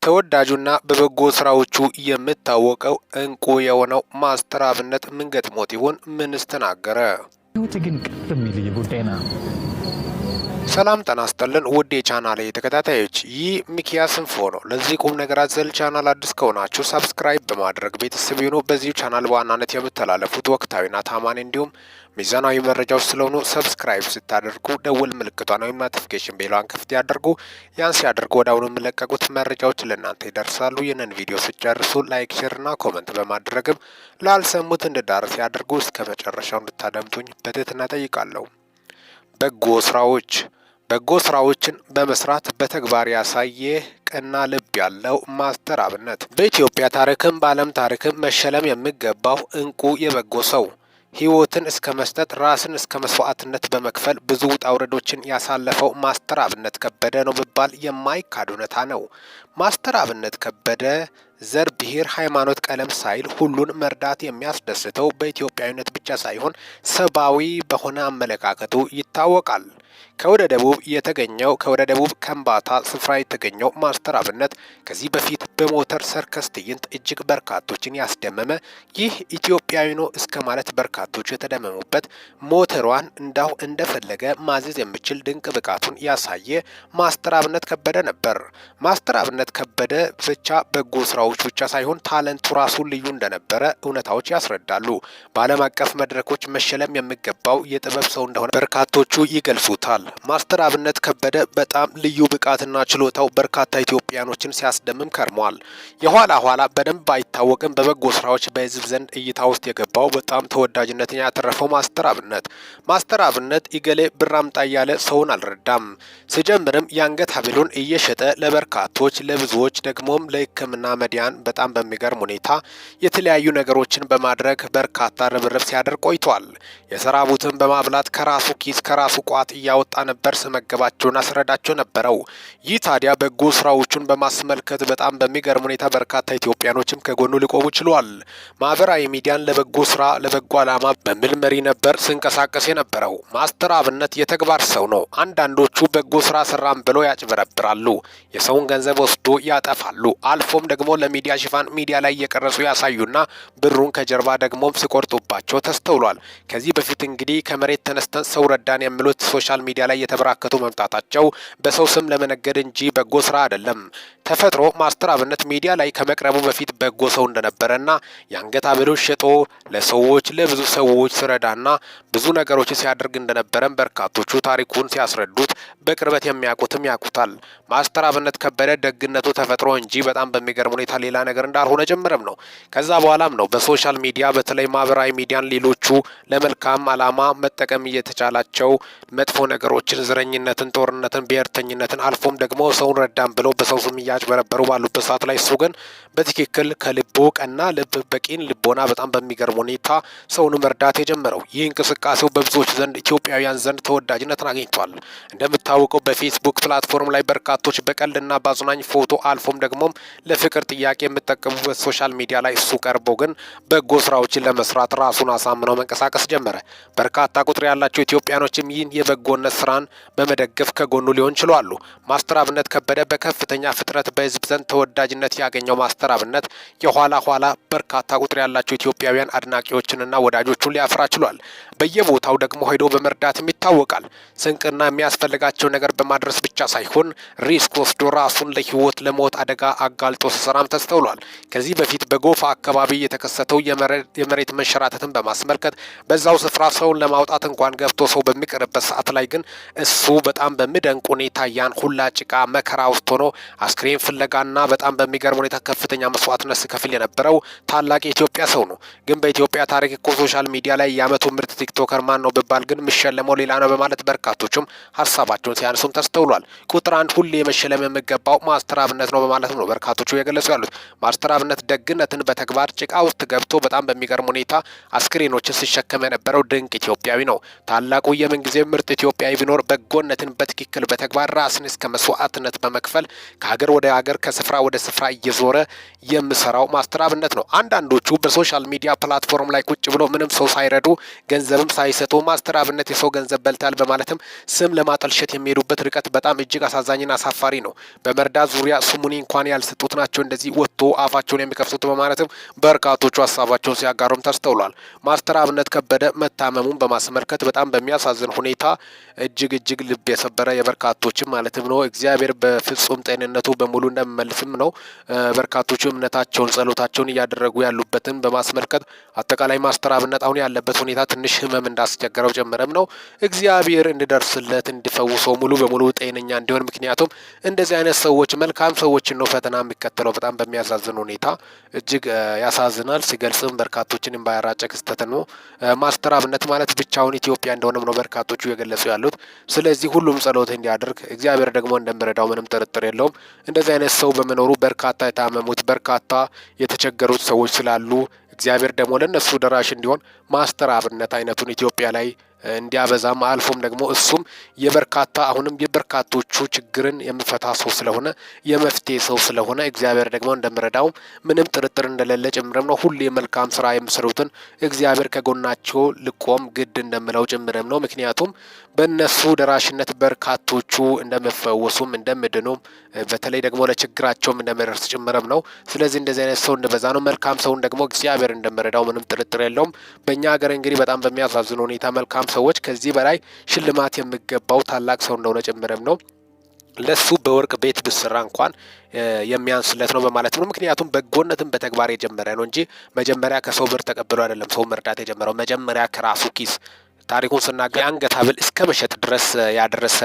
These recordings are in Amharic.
ተወዳጁና በበጎ ስራዎቹ የምታወቀው እንቁ የሆነው ማስተር አብነት ምን ገጥሞት ይሆን? ምንስ ተናገረ? ሰላም ጤና ይስጥልን ውድ የቻናሌ ተከታታዮች፣ ይህ ሚኪያስ ኢንፎ ነው። ለዚህ ቁም ነገር አዘል ቻናል አዲስ ከሆናችሁ ሰብስክራይብ በማድረግ ቤተሰብ ይሁኑ። በዚህ ቻናል በዋናነት የምተላለፉት ወቅታዊና ታማኝ እንዲሁም ሚዛናዊ መረጃዎች ስለሆኑ ሰብስክራይብ ስታደርጉ ደውል ምልክቷን ወይም ኖቲፊኬሽን ቤሏን ክፍት ያደርጉ። ያን ሲያደርጉ ወዲያውኑ የሚለቀቁት መረጃዎች ለእናንተ ይደርሳሉ። ይህንን ቪዲዮ ሲጨርሱ ላይክ፣ ሼርና ኮመንት በማድረግም ላልሰሙት እንዲዳረስ ያደርጉ። እስከ መጨረሻው እንድታደምጡኝ በትህትና ጠይቃለሁ። በጎ ስራዎችን በመስራት በተግባር ያሳየ ቀና ልብ ያለው ማስተር አብነት በኢትዮጵያ ታሪክም በዓለም ታሪክም መሸለም የሚገባው እንቁ የበጎ ሰው፣ ህይወትን እስከ መስጠት ራስን እስከ መስዋዕትነት በመክፈል ብዙ ውጣ ውረዶችን ያሳለፈው ማስተር አብነት ከበደ ነው ቢባል የማይካድ እውነታ ነው። ማስተር አብነት ከበደ ዘር፣ ብሔር፣ ሃይማኖት፣ ቀለም ሳይል ሁሉን መርዳት የሚያስደስተው በኢትዮጵያዊነት ብቻ ሳይሆን ሰብአዊ በሆነ አመለካከቱ ይታወቃል። ከወደ ደቡብ ከምባታ ስፍራ የተገኘው ማስተር አብነት ከዚህ በፊት በሞተር ሰርከስ ትዕይንት እጅግ በርካቶችን ያስደመመ ይህ ኢትዮጵያዊ ነው እስከ ማለት በርካቶች የተደመሙበት ሞተሯን እንዳው እንደፈለገ ማዘዝ የሚችል ድንቅ ብቃቱን ያሳየ ማስተር አብነት ከበደ ነበር። ማስተር አብነት ከበደ ብቻ በጎ ስራዎች ብቻ ሳይሆን ታለንቱ ራሱ ልዩ እንደነበረ እውነታዎች ያስረዳሉ። በዓለም አቀፍ መድረኮች መሸለም የሚገባው የጥበብ ሰው እንደሆነ በርካቶቹ ይገልጹታል። ማስተር አብነት ከበደ በጣም ልዩ ብቃትና ችሎታው በርካታ ኢትዮጵያኖችን ሲያስደምም ከርሟል። የኋላ በደንብ አይታወቅም በበጎ ስራዎች በህዝብ ዘንድ እይታ ውስጥ የገባው በጣም ተወዳጅነትን ያተረፈው ማስተር አብነት ኢገሌ ብር አምጣ እያለ ሰውን አልረዳም። ሲጀምርም የአንገት ሀብሉን እየሸጠ ለበርካቶች ለብዙዎች ደግሞም ለሕክምና መድያን በጣም በሚገርም ሁኔታ የተለያዩ ነገሮችን በማድረግ በርካታ ርብርብ ሲያደርግ ቆይቷል። የሰራቡትን በማብላት ከራሱ ኪስ ከራሱ ቋት እያወጣ ነበር ስመገባቸውና ስረዳቸው ነበረው። ይህ ታዲያ በጎ ስራዎቹን በማስመልከት በጣም በሚገርም ሁኔታ በርካታ ኢትዮጵያኖችም ከጎኑ ሊቆሙ ችሏል። ማህበራዊ ሚዲያን ለበጎ ስራ ለበጎ ዓላማ በሚል መሪ ነበር ስንቀሳቀስ የነበረው። ማስተር አብነት የተግባር ሰው ነው። አንዳንዶቹ በጎ ስራ ሰራም ብለው ያጭበረብራሉ፣ የሰውን ገንዘብ ወስዶ ያጠፋሉ። አልፎም ደግሞ ለሚዲያ ሽፋን ሚዲያ ላይ እየቀረጹ ያሳዩና ብሩን ከጀርባ ደግሞም ሲቆርጡባቸው ተስተውሏል። ከዚህ በፊት እንግዲህ ከመሬት ተነስተን ሰው ረዳን የሚሉት ሶሻል ሚዲያ ላይ የተበራከቱ መምጣታቸው በሰው ስም ለመነገድ እንጂ በጎ ስራ አይደለም። ተፈጥሮ ማስተር አብነት ሚዲያ ላይ ከመቅረቡ በፊት በጎ ሰው እንደነበረና የአንገት ሀብሉን ሸጦ ለሰዎች ለብዙ ሰዎች ሲረዳና ብዙ ነገሮች ሲያደርግ እንደነበረም በርካቶቹ ታሪኩን ሲያስረዱት በቅርበት የሚያውቁትም ያውቁታል። ማስተር አብነት ከበደ ደግነቱ ተፈጥሮ እንጂ በጣም በሚገርም ሁኔታ ሌላ ነገር እንዳልሆነ ጀምረም ነው። ከዛ በኋላም ነው በሶሻል ሚዲያ በተለይ ማህበራዊ ሚዲያን ሌሎቹ ለመልካም ዓላማ መጠቀም እየተቻላቸው መጥፎ ነገሮችን፣ ዘረኝነትን፣ ጦርነትን፣ ብሔርተኝነትን አልፎም ደግሞ ሰውን ረዳም ብለው በሰው ስም እያጭበረበሩ ባሉበት ሰዓት ላይ እሱ ግን በትክክል ከልቦ ቀና ልብ በቂን ልቦና በጣም በሚገርም ሁኔታ ሰውን መርዳት የጀመረው ይህ እንቅስቃሴው በብዙዎች ዘንድ ኢትዮጵያውያን ዘንድ ተወዳጅነትን አግኝቷል። እንደምታወቀው በፌስቡክ ፕላትፎርም ላይ በርካቶች በቀልድና በአዝናኝ ፎቶ አልፎም ደግሞም ለፍቅር ጥያቄ የምጠቀሙበት ሶሻል ሚዲያ ላይ እሱ ቀርቦ ግን በጎ ስራዎችን ለመስራት ራሱን አሳምነው መንቀሳቀስ ጀመረ። በርካታ ቁጥር ያላቸው ኢትዮጵያኖችም ይህን የበጎነት ስራን በመደገፍ ከጎኑ ሊሆን ችሏሉ። ማስተር አብነት ከበደ በከፍተኛ ፍጥነት በህዝብ ዘንድ ተወዳጅነት ያገኘው ማስተር አብነት የኋላ በርካታ ቁጥር ያላቸው ኢትዮጵያውያን አድናቂዎችንና ወዳጆቹን ሊያፈራ ችሏል። በየቦታው ደግሞ ሄዶ በመርዳትም ይታወቃል። ስንቅና የሚያስፈልጋቸው ነገር በማድረስ ብቻ ሳይሆን ሪስክ ወስዶ ራሱን ለህይወት ለሞት አደጋ አጋልጦ ሲሰራም ተስተውሏል። ከዚህ በፊት በጎፋ አካባቢ የተከሰተው የመሬት መንሸራተትን በማስመልከት በዛው ስፍራ ሰውን ለማውጣት እንኳን ገብቶ ሰው በሚቀርበት ሰዓት ላይ ግን እሱ በጣም በሚደንቅ ሁኔታ ያን ሁላ ጭቃ መከራ ውስጥ ሆኖ አስክሬን ፍለጋና በጣም በሚገርም ሁኔታ ከፍተኛ መስዋዕትነት ሲከፍል የነበረው ታላቅ የኢትዮጵያ ሰው ነው። ግን በኢትዮጵያ ታሪክ እኮ ሶሻል ሚዲያ ላይ የዓመቱ ምርጥ ቲክቶከር ማን ነው ቢባል ግን የሚሸለመው ሌላ ነው በማለት በርካቶችም ሀሳባቸውን ሲያነሱም ተስተውሏል። ቁጥር አንድ ሁሌ መሸለም የሚገባው ማስተር አብነት ነው በማለት ነው በርካቶቹ የገለጹ ያሉት። ማስተር አብነት ደግነትን በተግባር ጭቃ ውስጥ ገብቶ በጣም በሚገርም ሁኔታ አስክሬኖችን ሲሸከም የነበረው ድንቅ ኢትዮጵያዊ ነው። ታላቁ የምንጊዜ ምርጥ ኢትዮጵያዊ ቢኖር በጎነትን በትክክል በተግባር ራስን እስከ መስዋዕትነት በመክፈል ከሀገር ወደ ሀገር ከስፍራ ወደ ስፍራ እየዞረ የሚሰራው ማስተር አብነት ነው። አንዳንዶቹ በሶሻል ሚዲያ ፕላትፎርም ላይ ቁጭ ብሎ ምንም ሰው ሳይረዱ ገንዘብም ሳይሰጡ ማስተር አብነት የሰው ገንዘብ በልታል በማለትም ስም ለማጠልሸት የሚሄዱበት ርቀት በጣም እጅግ አሳዛኝና አሳፋሪ ነው። በመርዳት ዙሪያ ስሙኒ እንኳን ያልሰጡት ናቸው እንደዚህ ወጥቶ አፋቸውን የሚከፍቱት በማለትም በርካቶቹ ሀሳባቸውን ሲያጋሩም ተስተውሏል። ማስተር አብነት ከበደ መታመሙን በማስመልከት በጣም በሚያሳዝን ሁኔታ እጅግ ልብ የሰበረ የበርካቶችም ማለትም ነው እግዚአብሔር በፍጹም ጤንነቱ በሙሉ እንደሚመልስም ነው በርካቶቹ እምነታቸውን ጸሎታቸውን እያደረጉ ያሉበትን በማስመልከት አጠቃላይ ማስተር አብነት አሁን ያለበት ሁኔታ ትንሽ ህመም እንዳስቸገረው ጀመረም ነው እግዚአብሔር እንዲደርስለት እንዲፈውሰው ሙሉ በሙሉ ጤነኛ እንዲሆን። ምክንያቱም እንደዚህ አይነት ሰዎች መልካም ሰዎችን ነው ፈተና የሚከተለው በጣም በሚያሳዝን ሁኔታ እጅግ ያሳዝናል። ሲገልጽም በርካቶችን ባያራጨ ክስተት ነው። ማስተር አብነት ማለት ብቻውን ኢትዮጵያ እንደሆነም ነው በርካቶቹ የገለጹ ያሉት። ስለዚህ ሁሉም ጸሎት እንዲያደርግ እግዚአብሔር ደግሞ እንደሚረዳው ምንም ጥርጥር የለውም። እንደዚህ አይነት ሰው በመኖሩ በርካታ የታመሙት በርካታ የተቸገሩት ሰዎች ስላሉ እግዚአብሔር ደግሞ ለነሱ ደራሽ እንዲሆን ማስተር አብነት አይነቱን ኢትዮጵያ ላይ እንዲያበዛም አልፎም ደግሞ እሱም የበርካታ አሁንም የበርካቶቹ ችግርን የሚፈታ ሰው ስለሆነ የመፍትሄ ሰው ስለሆነ እግዚአብሔር ደግሞ እንደምረዳው ምንም ጥርጥር እንደሌለ ጭምርም ነው። ሁሌ መልካም ስራ የሚሰሩትን እግዚአብሔር ከጎናቸው ልቆም ግድ እንደምለው ጭምርም ነው። ምክንያቱም በእነሱ ደራሽነት በርካቶቹ እንደሚፈወሱም እንደሚድኑም በተለይ ደግሞ ለችግራቸውም እንደሚደርስ ጭምርም ነው። ስለዚህ እንደዚህ አይነት ሰው እንደበዛ ነው። መልካም ሰውን ደግሞ እግዚአብሔር እንደምረዳው ምንም ጥርጥር የለውም። በእኛ ሀገር እንግዲህ በጣም በሚያሳዝን ሁኔታ መልካም ሰዎች ከዚህ በላይ ሽልማት የሚገባው ታላቅ ሰው እንደሆነ ጭምርም ነው። ለሱ በወርቅ ቤት ብስራ እንኳን የሚያንስለት ነው በማለት ነው። ምክንያቱም በጎነትን በተግባር የጀመረ ነው እንጂ መጀመሪያ ከሰው ብር ተቀብሎ አይደለም ሰው መርዳት የጀመረው መጀመሪያ ከራሱ ኪስ ታሪኩን ስናገር የአንገት ሐብል እስከ መሸጥ ድረስ ያደረሰ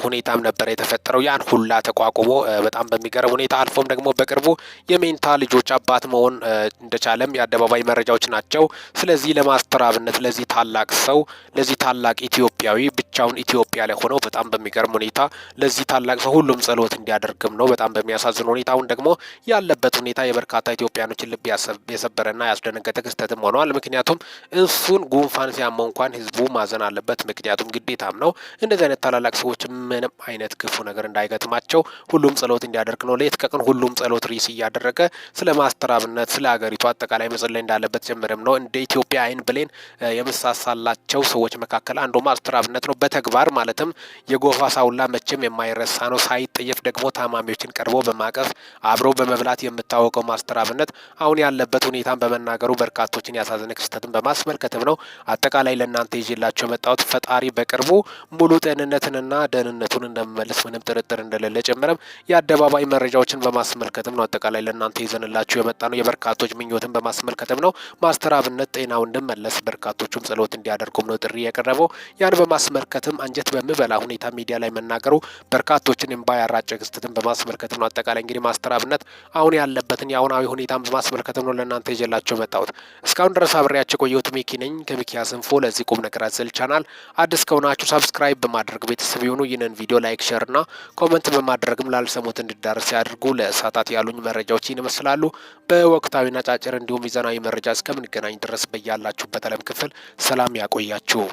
ሁኔታም ነበር የተፈጠረው። ያን ሁላ ተቋቁሞ በጣም በሚገርም ሁኔታ አልፎም ደግሞ በቅርቡ የሜንታ ልጆች አባት መሆን እንደቻለም የአደባባይ መረጃዎች ናቸው። ስለዚህ ለማስተር አብነት ለዚህ ታላቅ ሰው ለዚህ ታላቅ ኢትዮጵያዊ ብቻውን ኢትዮጵያ ላይ ሆነው በጣም በሚገርም ሁኔታ ለዚህ ታላቅ ሰው ሁሉም ጸሎት እንዲያደርግም ነው። በጣም በሚያሳዝን ሁኔታ አሁን ደግሞ ያለበት ሁኔታ የበርካታ ኢትዮጵያኖችን ልብ የሰበረና ያስደነገጠ ክስተትም ሆነዋል። ምክንያቱም እሱን ጉንፋን ሲያመው እንኳን ህዝቡ ማዘን አለበት። ምክንያቱም ግዴታም ነው። እንደዚህ አይነት ታላላቅ ሰዎች ምንም አይነት ክፉ ነገር እንዳይገጥማቸው ሁሉም ጸሎት እንዲያደርግ ነው። ሌት ከቀን ሁሉም ጸሎት ሪስ እያደረገ ስለ ማስተር አብነት ስለ ሀገሪቱ አጠቃላይ መጸለይ እንዳለበት ጀምረም ነው። እንደ ኢትዮጵያ አይን ብሌን የመሳሳላቸው ሰዎች መካከል አንዱ ማስተር አብነት ነው። በተግባር ማለትም የጎፋ ሳውላ መቼም የማይረሳ ነው። ሳይጠየፍ ደግሞ ታማሚዎችን ቀርቦ በማቀፍ አብሮ በመብላት የምታወቀው ማስተር አብነት አሁን ያለበት ሁኔታን በመናገሩ በርካቶችን ያሳዘነ ክስተትን በማስመልከትም ነው አጠቃላይ ለእናንተ ይዤላቸው የመጣሁት። ፈጣሪ በቅርቡ ሙሉ ጤንነትንና ደህንነቱን እንደሚመልስ ምንም ጥርጥር እንደሌለ ጭምርም የአደባባይ መረጃዎችን በማስመልከትም ነው አጠቃላይ ለእናንተ ይዘንላችሁ የመጣ ነው። የበርካቶች ምኞትን በማስመልከትም ነው ማስተር አብነት ጤናው እንዲመለስ በርካቶቹም ጸሎት እንዲያደርጉም ነው ጥሪ የቀረበው። ያን በማስመልከትም አንጀት በሚበላ ሁኔታ ሚዲያ ላይ መናገሩ በርካቶችን እምባ ያራጨ ክስተትን በማስመልከትም ነው አጠቃላይ እንግዲህ ማስተር አብነት አሁን ያለበትን የአሁናዊ ሁኔታን በማስመልከትም ነው ለእናንተ ይዤላችሁ የመጣሁት። እስካሁን ድረስ አብሬያቸው ቆየሁት። ሚኪ ነኝ ከሚኪያስ ኢንፎ። ለዚህ ቁም ነገር አዘል ቻናል አዲስ ከሆናችሁ ሰብስክራይብ በማድረግ ቤተሰብ የሆኑ ይህንን ቪዲዮ ላይክ፣ ሼር እና ኮመንት በማድረግም ላልሰሙት እንዲዳረስ ያድርጉ። ለእሳታት ያሉኝ መረጃዎች ይመስላሉ። በወቅታዊና ጫጭር እንዲሁም ሚዛናዊ መረጃ እስከምንገናኝ ድረስ በያላችሁበት ዓለም ክፍል ሰላም ያቆያችሁ።